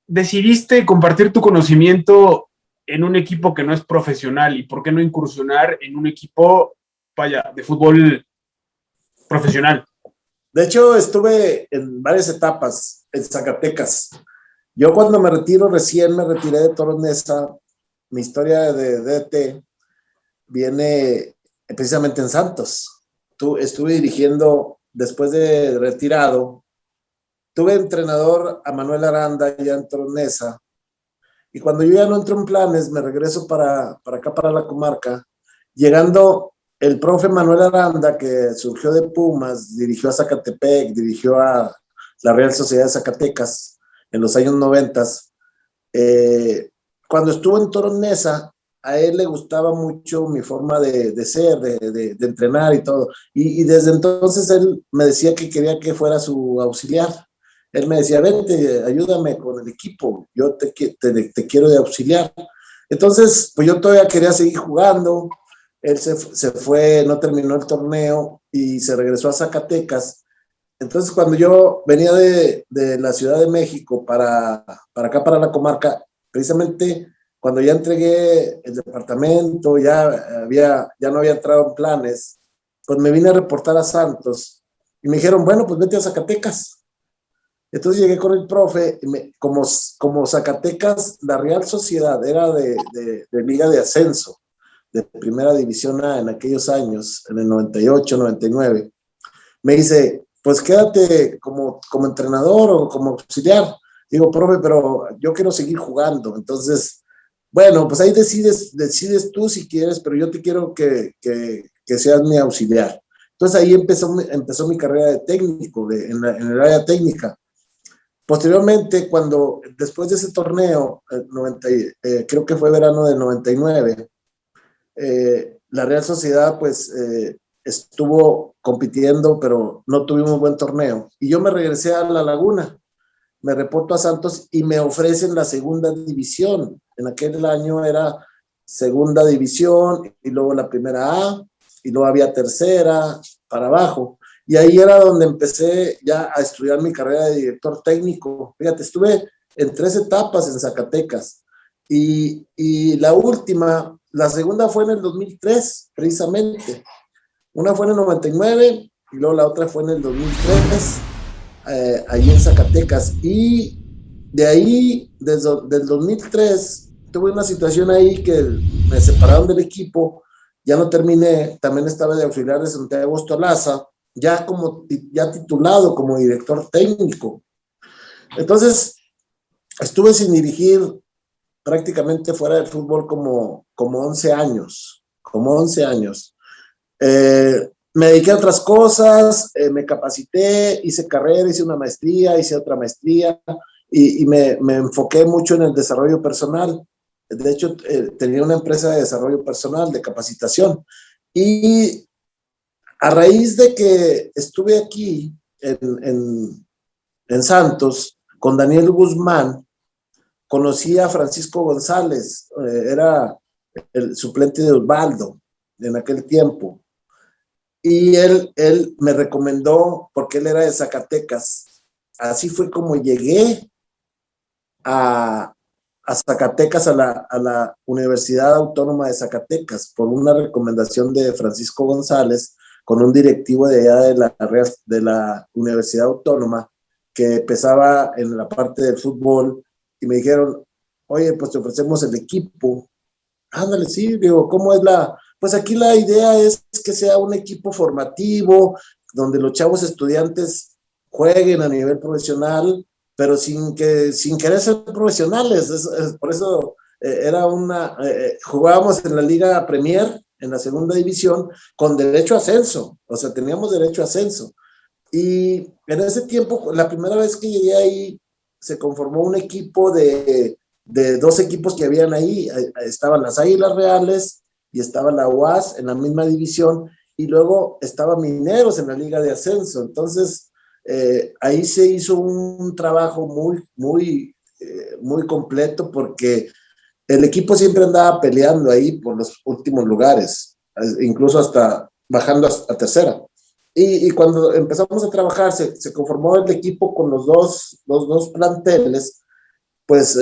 decidiste compartir tu conocimiento en un equipo que no es profesional y por qué no incursionar en un equipo, vaya, de fútbol profesional. De hecho, estuve en varias etapas en Zacatecas. Yo cuando recién me retiré de Toros Neza, mi historia de DT viene precisamente en Santos. Estuve dirigiendo, después de retirado, tuve entrenador a Manuel Aranda ya en Toros Neza, y cuando yo ya no entro en planes, me regreso para acá, para la comarca, llegando el profe Manuel Aranda, que surgió de Pumas, dirigió a Zacatepec, dirigió a la Real Sociedad de Zacatecas en los años 90. Cuando estuvo en Toros Neza, a él le gustaba mucho mi forma de ser, de entrenar y todo. Y desde entonces él me decía que quería que fuera su auxiliar. Él me decía, vente, ayúdame con el equipo, yo te quiero de auxiliar. Entonces, pues yo todavía quería seguir jugando. Él se fue, no terminó el torneo y se regresó a Zacatecas. Entonces, cuando yo venía de la Ciudad de México para acá, para la comarca, precisamente cuando ya entregué el departamento, ya no había entrado en planes, pues me vine a reportar a Santos y me dijeron, bueno, pues vete a Zacatecas. Entonces llegué con el profe, como Zacatecas, la Real Sociedad era de liga de ascenso, de primera división A en aquellos años, en el 98, 99. Me dice, pues quédate como entrenador o como auxiliar. Digo, profe, pero yo quiero seguir jugando. Entonces, bueno, pues ahí decides tú si quieres, pero yo te quiero que seas mi auxiliar. Entonces ahí empezó mi carrera de técnico, en el área técnica. Posteriormente, después de ese torneo, creo que fue verano del 99, la Real Sociedad pues estuvo compitiendo, pero no tuvimos buen torneo. Y yo me regresé a La Laguna, me reporto a Santos y me ofrecen la segunda división. En aquel año era segunda división y luego la primera A y luego había tercera para abajo. Y ahí era donde empecé ya a estudiar mi carrera de director técnico. Fíjate, estuve en 3 etapas en Zacatecas. Y la segunda fue en el 2003, precisamente. Una fue en el 99 y luego la otra fue en el 2003, ahí en Zacatecas. Y de ahí, del 2003, tuve una situación ahí que me separaron del equipo, ya no terminé, también estaba de auxiliar de Santiago Ostolaza, ya titulado como director técnico. Entonces, estuve sin dirigir prácticamente fuera del fútbol como 11 años, me dediqué a otras cosas, me capacité, hice carrera, hice una maestría, hice otra maestría y me enfoqué mucho en el desarrollo personal. De hecho, tenía una empresa de desarrollo personal, de capacitación. Y a raíz de que estuve aquí en Santos con Daniel Guzmán, conocí a Francisco González, era el suplente de Osvaldo en aquel tiempo. Y él me recomendó, porque él era de Zacatecas. Así fue como llegué a Zacatecas, a la Universidad Autónoma de Zacatecas, por una recomendación de Francisco González, con un directivo de allá de la Universidad Autónoma, que empezaba en la parte del fútbol, y me dijeron, oye, pues te ofrecemos el equipo. Ándale, sí, digo, ¿cómo es pues aquí la idea es que sea un equipo formativo, donde los chavos estudiantes jueguen a nivel profesional, pero sin querer ser profesionales. Por eso jugábamos en la Liga Premier, en la segunda división, con derecho a ascenso, o sea, teníamos derecho a ascenso. Y en ese tiempo, la primera vez que llegué ahí, se conformó un equipo de 2 equipos que habían ahí. Estaban las Águilas Reales y estaba la UAS en la misma división, y luego estaba Mineros en la Liga de Ascenso. Entonces, ahí se hizo un trabajo muy completo, porque el equipo siempre andaba peleando ahí por los últimos lugares, incluso hasta bajando a tercera. Y cuando empezamos a trabajar, se conformó el equipo con los dos planteles, pues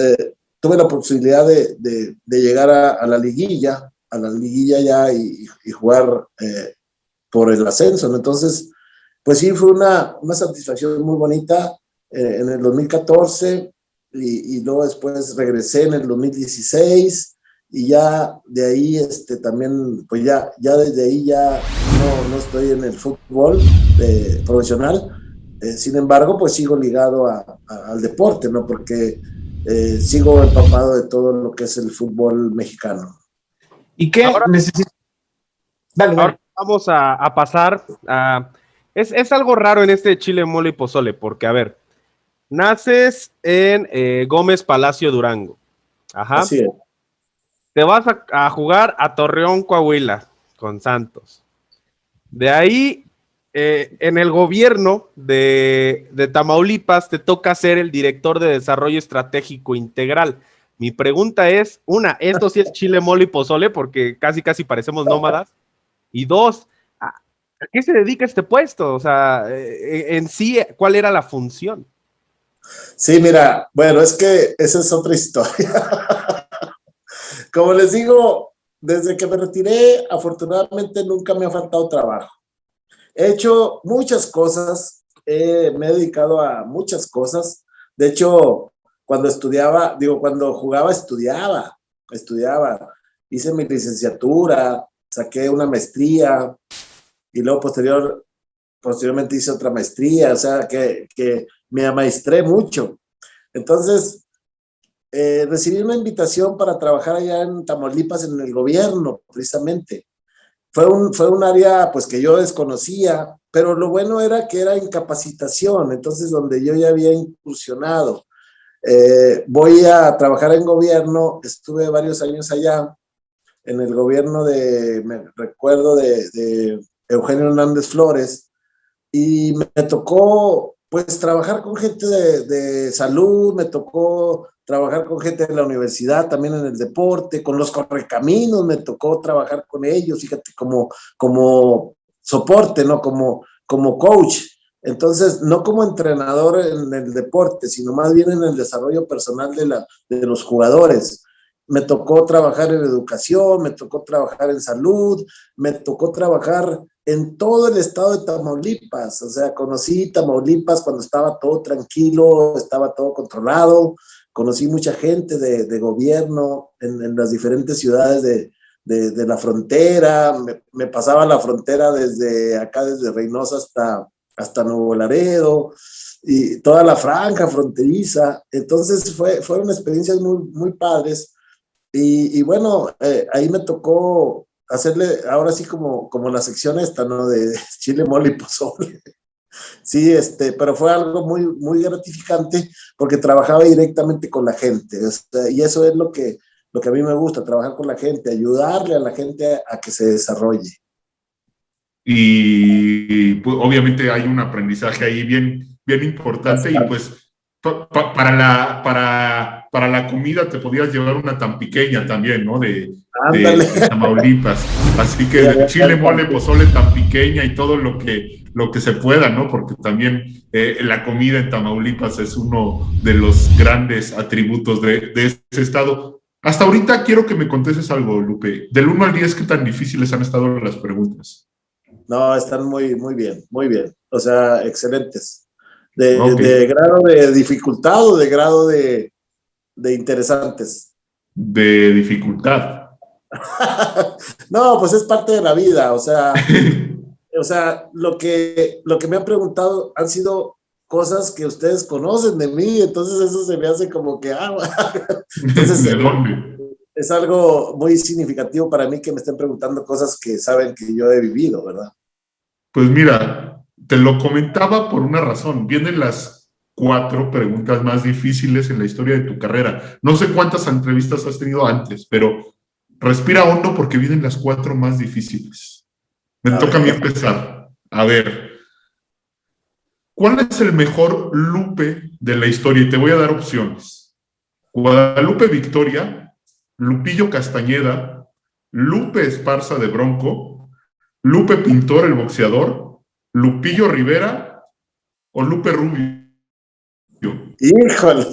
tuve la posibilidad de llegar a la liguilla ya y jugar por el ascenso, ¿no? Entonces, pues sí, fue una satisfacción muy bonita en el 2014, y luego después regresé en el 2016, y ya de ahí también, pues ya desde ahí ya no estoy en el fútbol profesional. Sin embargo, pues sigo ligado al deporte, ¿no? Porque sigo empapado de todo lo que es el fútbol mexicano. ¿Y qué necesitas? Dale. Ahora vamos a pasar a... Es algo raro en este chile, mole y pozole, porque, a ver, naces en Gómez Palacio, Durango. Ajá. Así es. Te vas a jugar a Torreón, Coahuila, con Santos. De ahí, en el gobierno de Tamaulipas, te toca ser el director de Desarrollo Estratégico Integral. Mi pregunta es, esto sí es chile, mole y pozole, porque casi parecemos nómadas. Y 2, ¿a qué se dedica este puesto? O sea, en sí, ¿cuál era la función? Sí, mira, bueno, es que esa es otra historia. Como les digo, desde que me retiré, afortunadamente nunca me ha faltado trabajo. He hecho muchas cosas, me he dedicado a muchas cosas. De hecho, cuando jugaba, estudiaba. Hice mi licenciatura, saqué una maestría, y luego posteriormente hice otra maestría, o sea, que me amaestré mucho. Entonces, recibí una invitación para trabajar allá en Tamaulipas en el gobierno, precisamente. Fue un área pues que yo desconocía, pero lo bueno era que era en capacitación, entonces donde yo ya había incursionado. Voy a trabajar en gobierno, estuve varios años allá, en el gobierno me recuerdo de Eugenio Hernández Flores, y me tocó pues trabajar con gente de salud, me tocó trabajar con gente de la universidad, también en el deporte, con los correcaminos, me tocó trabajar con ellos, fíjate, como soporte, ¿no? Como coach. Entonces, no como entrenador en el deporte, sino más bien en el desarrollo personal de los jugadores. Me tocó trabajar en educación, me tocó trabajar en salud, me tocó trabajar en todo el estado de Tamaulipas. O sea, conocí Tamaulipas cuando estaba todo tranquilo, estaba todo controlado. Conocí mucha gente de gobierno en las diferentes ciudades de la frontera. Me pasaba la frontera desde Reynosa hasta Nuevo Laredo, y toda la franja fronteriza. Entonces fueron experiencias muy, muy padres. Y bueno, ahí me tocó hacerle, ahora sí como la sección esta, ¿no? De chile, mole y pozole. Sí, pero fue algo muy, muy gratificante, porque trabajaba directamente con la gente. Y eso es lo que a mí me gusta, trabajar con la gente, ayudarle a la gente a que se desarrolle. Y pues, obviamente hay un aprendizaje ahí bien importante. Y pues para la comida te podías llevar una tan pequeña también, ¿no? De Tamaulipas. Así que chile, mole, pozole tan pequeña, y todo lo que lo que se pueda, ¿no? Porque también la comida en Tamaulipas es uno de los grandes atributos de ese estado. Hasta ahorita quiero que me contestes algo, Lupe. Del 1 al 10, ¿qué tan difíciles han estado las preguntas? No, están muy, muy bien, muy bien. O sea, excelentes. Ok. De grado de dificultad o de grado de interesantes. De dificultad. No, pues es parte de la vida. O sea, lo que me han preguntado han sido cosas que ustedes conocen de mí, entonces eso se me hace como que, entonces ¿De dónde? es algo muy significativo para mí que me estén preguntando cosas que saben que yo he vivido, ¿verdad? Pues mira, te lo comentaba por una razón. Vienen las 4 preguntas más difíciles en la historia de tu carrera. No sé cuántas entrevistas has tenido antes, pero respira hondo porque vienen las 4 más difíciles. Me A toca a mí ver. empezar. A ver, ¿cuál es el mejor Lupe de la historia? Y te voy a dar opciones. Guadalupe Victoria, Lupillo Castañeda, Lupe Esparza de Bronco, Lupe Pintor, el boxeador, Lupillo Rivera o Lupe Rubio. Híjole.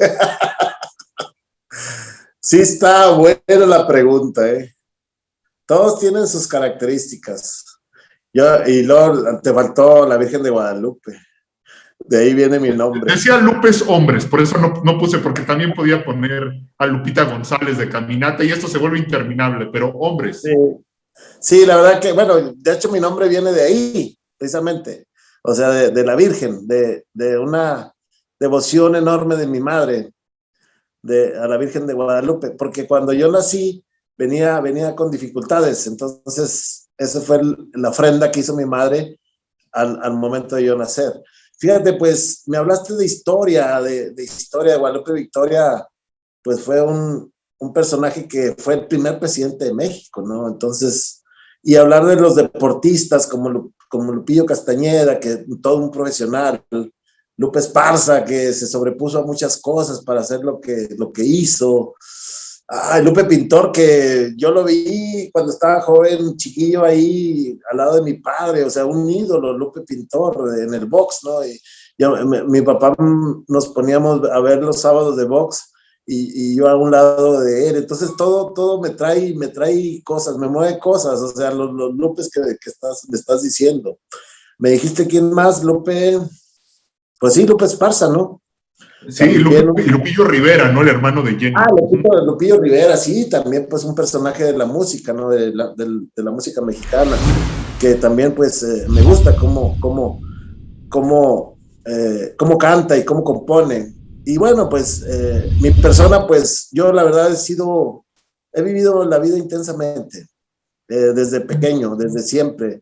Sí está buena la pregunta, ¿eh? Todos tienen sus características. Y luego te faltó la Virgen de Guadalupe. De ahí viene mi nombre. Decía Lupes hombres, por eso no puse, porque también podía poner a Lupita González de Caminata y esto se vuelve interminable, pero Sí, hombres. sí, la verdad que, bueno, de hecho mi nombre viene de ahí, precisamente. O sea, de la Virgen, de una devoción enorme de mi madre, a la Virgen de Guadalupe, porque cuando yo nací venía con dificultades, entonces esa fue la ofrenda que hizo mi madre al momento de yo nacer. Fíjate, pues me hablaste de historia, de historia de Guadalupe Victoria, pues fue un personaje que fue el primer presidente de México, ¿no? Entonces, y hablar de los deportistas como Lupillo Castañeda, que todo un profesional, Lupe Esparza, que se sobrepuso a muchas cosas para hacer lo que hizo. Lupe Pintor, que yo lo vi cuando estaba joven, chiquillo ahí al lado de mi padre, o sea, un ídolo, Lupe Pintor, en el box, ¿no? Y mi papá nos poníamos a ver los sábados de box y yo a un lado de él, entonces todo me trae cosas, me mueve cosas, o sea, los Lupes que me estás diciendo. Me dijiste quién más, Lupe, pues sí, Lupe Esparza, ¿no? Sí, También Lupillo Rivera, ¿no? El hermano de Jenny. Lupillo Rivera, sí, también pues un personaje de la música, ¿no? De la música mexicana, que también pues me gusta cómo canta y cómo compone. Y bueno, pues mi persona, pues yo la verdad he vivido la vida intensamente, desde pequeño, desde siempre.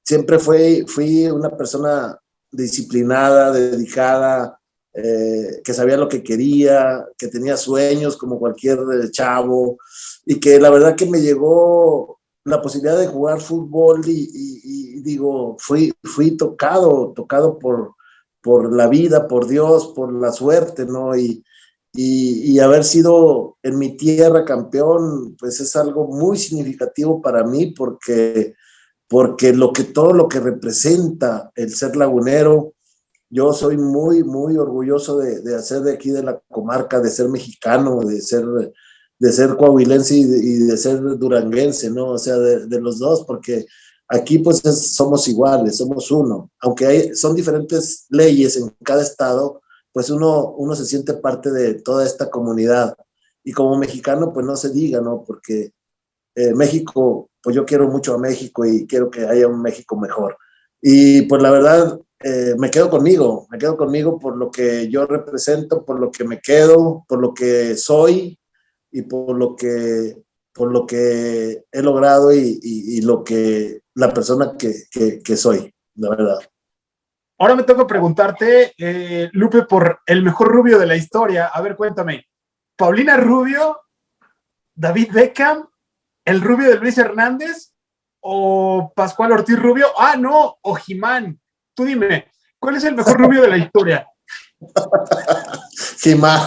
Siempre fui una persona disciplinada, dedicada, que sabía lo que quería, que tenía sueños como cualquier chavo, y que la verdad que me llegó la posibilidad de jugar fútbol y digo, fui tocado por la vida, por Dios, por la suerte, ¿no? Y haber sido en mi tierra campeón, pues es algo muy significativo para mí porque todo lo que representa el ser lagunero, yo soy muy, muy orgulloso de hacer de aquí de la comarca, de ser mexicano, de ser coahuilense y de ser duranguense, ¿no? O sea, de los dos, porque aquí pues somos iguales, somos uno. Aunque son diferentes leyes en cada estado, pues uno se siente parte de toda esta comunidad. Y como mexicano, pues no se diga, ¿no? Porque México, pues yo quiero mucho a México y quiero que haya un México mejor. Y pues la verdad, me quedo conmigo por lo que yo represento, por lo que me quedo, por lo que soy y por lo que he logrado y lo que la persona que soy, la verdad. Ahora me toca preguntarte, Lupe, por el mejor rubio de la historia. A ver, cuéntame. ¿Paulina Rubio, David Beckham, el rubio de Luis Hernández o Pascual Ortiz Rubio? No, o Jimán. Tú dime, ¿cuál es el mejor rubio de la historia? Jimán.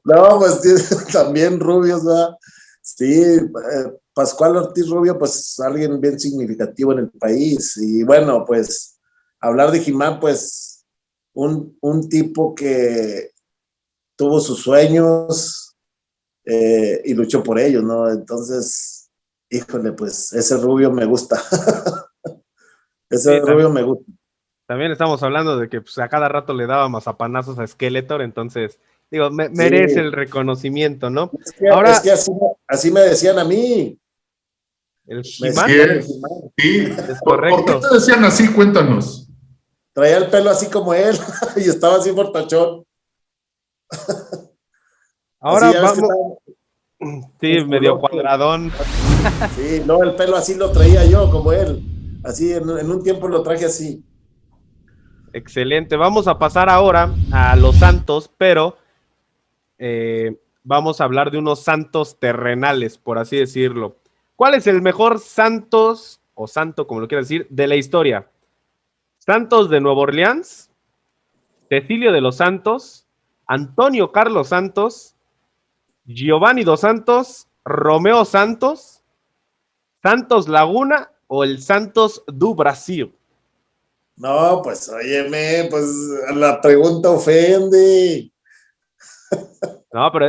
No, pues también rubios, ¿verdad? Sí, Pascual Ortiz Rubio, pues alguien bien significativo en el país. Y bueno, pues hablar de He-Man, pues un tipo que tuvo sus sueños y luchó por ellos, ¿no? Entonces, híjole, pues ese Rubio me gusta. Ese Sí, Rubio me gusta. también estamos hablando de que pues, a cada rato le daba mazapanazos a Skeletor, entonces, digo, Sí. merece el reconocimiento, ¿no? Es Ahora, que así me decían a mí. el Me He-Man Así decían el es. He-Man. Sí. es ¿Por qué correcto. te decían así? Cuéntanos. Traía el pelo así como él y estaba así fortachón. Así Ahora ya ves que vamos, estaba sí, medio musculoso. cuadradón. Sí, no, el pelo así lo traía yo como él. Así en un tiempo lo traje así. Excelente. Vamos a pasar ahora a los santos, pero vamos a hablar de unos santos terrenales, por así decirlo. ¿Cuál es el mejor santos, o santo, como lo quieras decir, de la historia? ¿Santos de Nueva Orleans? ¿Cecilio de los Santos? ¿Antonio Carlos Santos? ¿Giovanni dos Santos? ¿Romeo Santos? ¿Santos Laguna o el Santos do Brasil? No, pues óyeme, pues la pregunta ofende. No, pero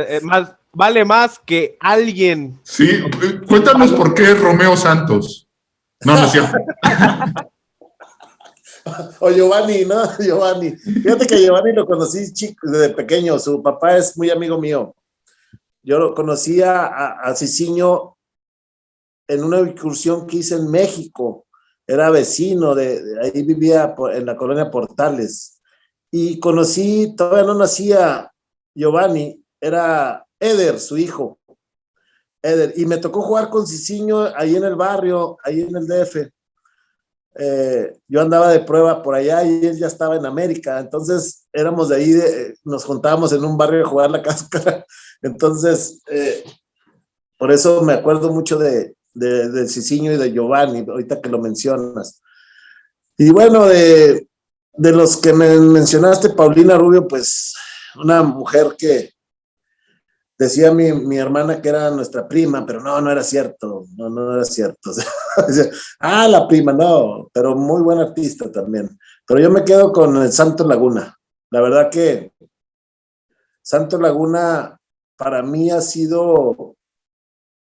vale más que alguien. Sí, cuéntanos por qué Romeo Santos. No, no es cierto. O Giovanni, ¿no? Giovanni. Fíjate que Giovanni lo conocí chico, desde pequeño. Su papá es muy amigo mío. Yo lo conocí a Cicinho en una incursión que hice en México. Era vecino, ahí vivía en la colonia Portales. Y conocí, todavía no nacía Giovanni, era Eder, su hijo. Eder. Y me tocó jugar con Cicinho ahí en el barrio, ahí en el DF. Yo andaba de prueba por allá y él ya estaba en América, entonces éramos de ahí, nos juntábamos en un barrio a jugar la cáscara, entonces por eso me acuerdo mucho de Cicinho y de Giovanni, ahorita que lo mencionas. Y bueno, de los que me mencionaste, Paulina Rubio, pues una mujer que decía mi hermana que era nuestra prima, pero no era cierto, no era cierto. O sea, la prima, no, pero muy buena artista también. Pero yo me quedo con el Santos Laguna. La verdad que Santos Laguna para mí ha sido,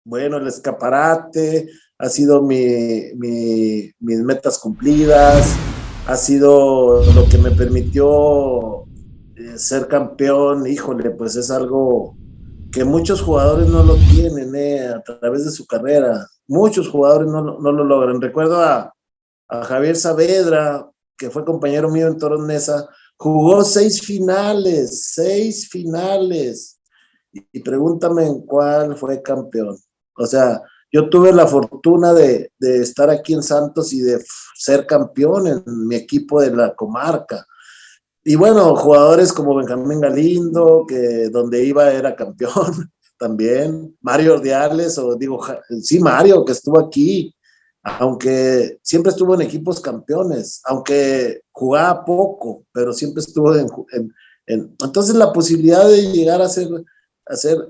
bueno, el escaparate, ha sido mis metas cumplidas, ha sido lo que me permitió ser campeón. Híjole, pues es algo que muchos jugadores no lo tienen a través de su carrera. Muchos jugadores no lo logran. Recuerdo a Javier Saavedra, que fue compañero mío en Toros Neza, jugó 6 finales. Y pregúntame en cuál fue campeón. O sea, yo tuve la fortuna de estar aquí en Santos y de ser campeón en mi equipo de la comarca. Y bueno, jugadores como Benjamín Galindo, que donde iba era campeón también. Mario Ordiales, sí, Mario, que estuvo aquí, aunque siempre estuvo en equipos campeones, aunque jugaba poco, pero siempre estuvo entonces la posibilidad de llegar a ser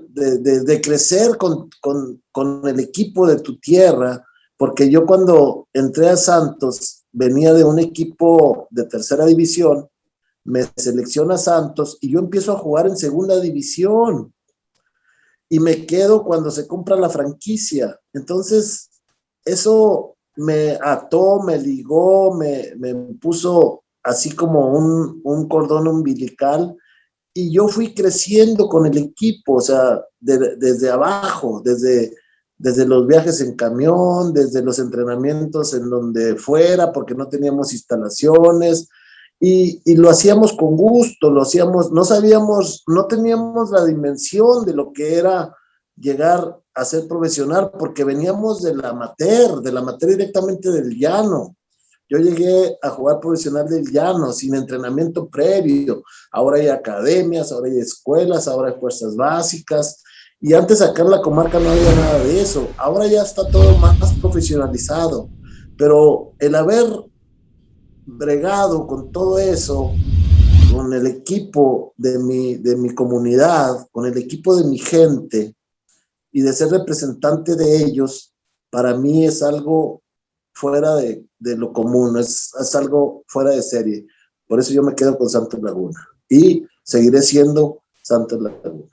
de crecer con el equipo de tu tierra, porque yo cuando entré a Santos venía de un equipo de tercera división, me selecciona Santos y yo empiezo a jugar en segunda división y me quedo cuando se compra la franquicia. Entonces, eso me ató, me ligó, me puso así como un cordón umbilical y yo fui creciendo con el equipo, o sea, desde abajo, desde los viajes en camión, desde los entrenamientos en donde fuera, porque no teníamos instalaciones, y lo hacíamos con gusto, lo hacíamos, no teníamos la dimensión de lo que era llegar a ser profesional, porque veníamos del amateur directamente del llano. Yo llegué a jugar profesional del llano, sin entrenamiento previo. Ahora hay academias, ahora hay escuelas, ahora hay fuerzas básicas. Y antes acá en la comarca no había nada de eso. Ahora ya está todo más profesionalizado. Pero el haber bregado con todo eso, con el equipo de mi comunidad, con el equipo de mi gente, y de ser representante de ellos, para mí es algo fuera de lo común, es algo fuera de serie. Por eso yo me quedo con Santos Laguna y seguiré siendo Santos Laguna.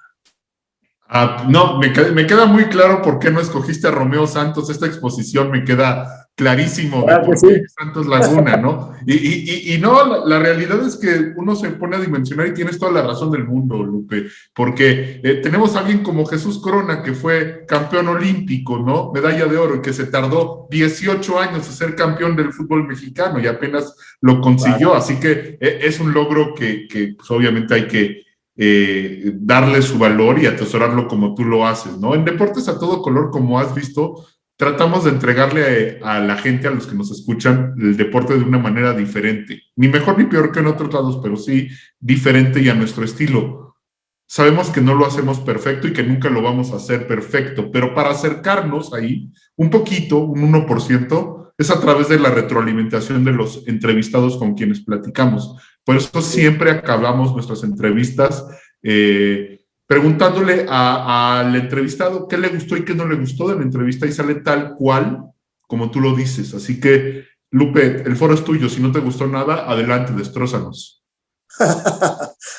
No, me queda muy claro por qué no escogiste a Romeo Santos. Esta exposición me queda clarísimo de por qué Santos Laguna, ¿no? Y no, la realidad es que uno se pone a dimensionar y tienes toda la razón del mundo, Lupe, porque tenemos a alguien como Jesús Corona, que fue campeón olímpico, ¿no? Medalla de oro, y que se tardó 18 años en ser campeón del fútbol mexicano y apenas lo consiguió. Claro. Así que es un logro que pues, obviamente hay que darle su valor y atesorarlo como tú lo haces, ¿no? En Deportes a Todo Color, como has visto, tratamos de entregarle a la gente, a los que nos escuchan, el deporte de una manera diferente. Ni mejor ni peor que en otros lados, pero sí diferente y a nuestro estilo. Sabemos que no lo hacemos perfecto y que nunca lo vamos a hacer perfecto, pero para acercarnos ahí, un poquito, un 1%, es a través de la retroalimentación de los entrevistados con quienes platicamos. Por eso siempre acabamos nuestras entrevistas preguntándole al entrevistado qué le gustó y qué no le gustó de la entrevista y sale tal cual como tú lo dices. Así que, Lupe, el foro es tuyo. Si no te gustó nada, adelante, destrózanos.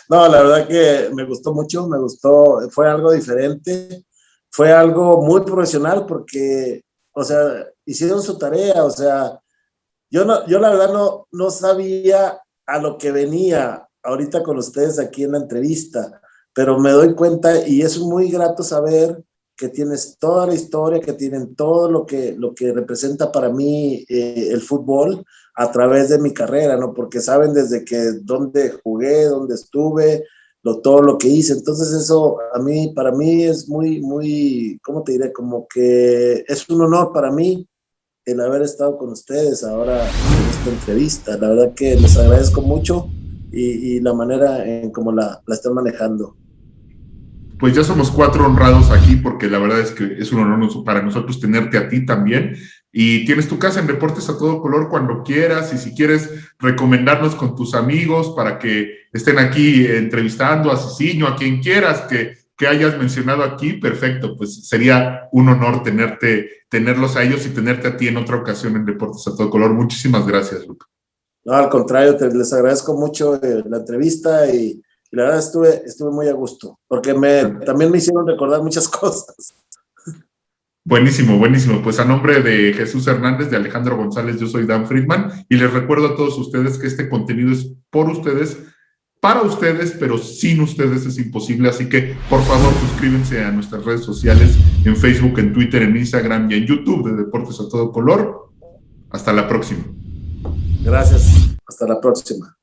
No, la verdad que me gustó mucho, me gustó, fue algo diferente, fue algo muy profesional porque, o sea, hicieron su tarea, o sea, yo la verdad no sabía a lo que venía ahorita con ustedes aquí en la entrevista, pero me doy cuenta y es muy grato saber que tienes toda la historia, que tienen todo lo que representa para mí el fútbol a través de mi carrera, ¿no? Porque saben desde que dónde jugué, dónde estuve, todo lo que hice. Entonces eso para mí es muy, ¿cómo te diré? Como que es un honor para mí el haber estado con ustedes ahora en esta entrevista. La verdad que les agradezco mucho y la manera en cómo la están manejando. Pues ya somos 4 honrados aquí, porque la verdad es que es un honor para nosotros tenerte a ti también. Y tienes tu casa en Deportes a Todo Color cuando quieras, y si quieres recomendarnos con tus amigos para que estén aquí entrevistando a Cicinho, a quien quieras que hayas mencionado aquí, perfecto, pues sería un honor tenerlos a ellos y tenerte a ti en otra ocasión en Deportes a Todo Color. Muchísimas gracias, Luca. No, al contrario, les agradezco mucho la entrevista y la verdad estuve muy a gusto, porque también me hicieron recordar muchas cosas. Buenísimo, buenísimo. Pues a nombre de Jesús Hernández, de Alejandro González, yo soy Dan Friedman y les recuerdo a todos ustedes que este contenido es por ustedes, para ustedes, pero sin ustedes es imposible. Así que, por favor, suscríbanse a nuestras redes sociales, en Facebook, en Twitter, en Instagram y en YouTube de Deportes a Todo Color. Hasta la próxima. Gracias. Hasta la próxima.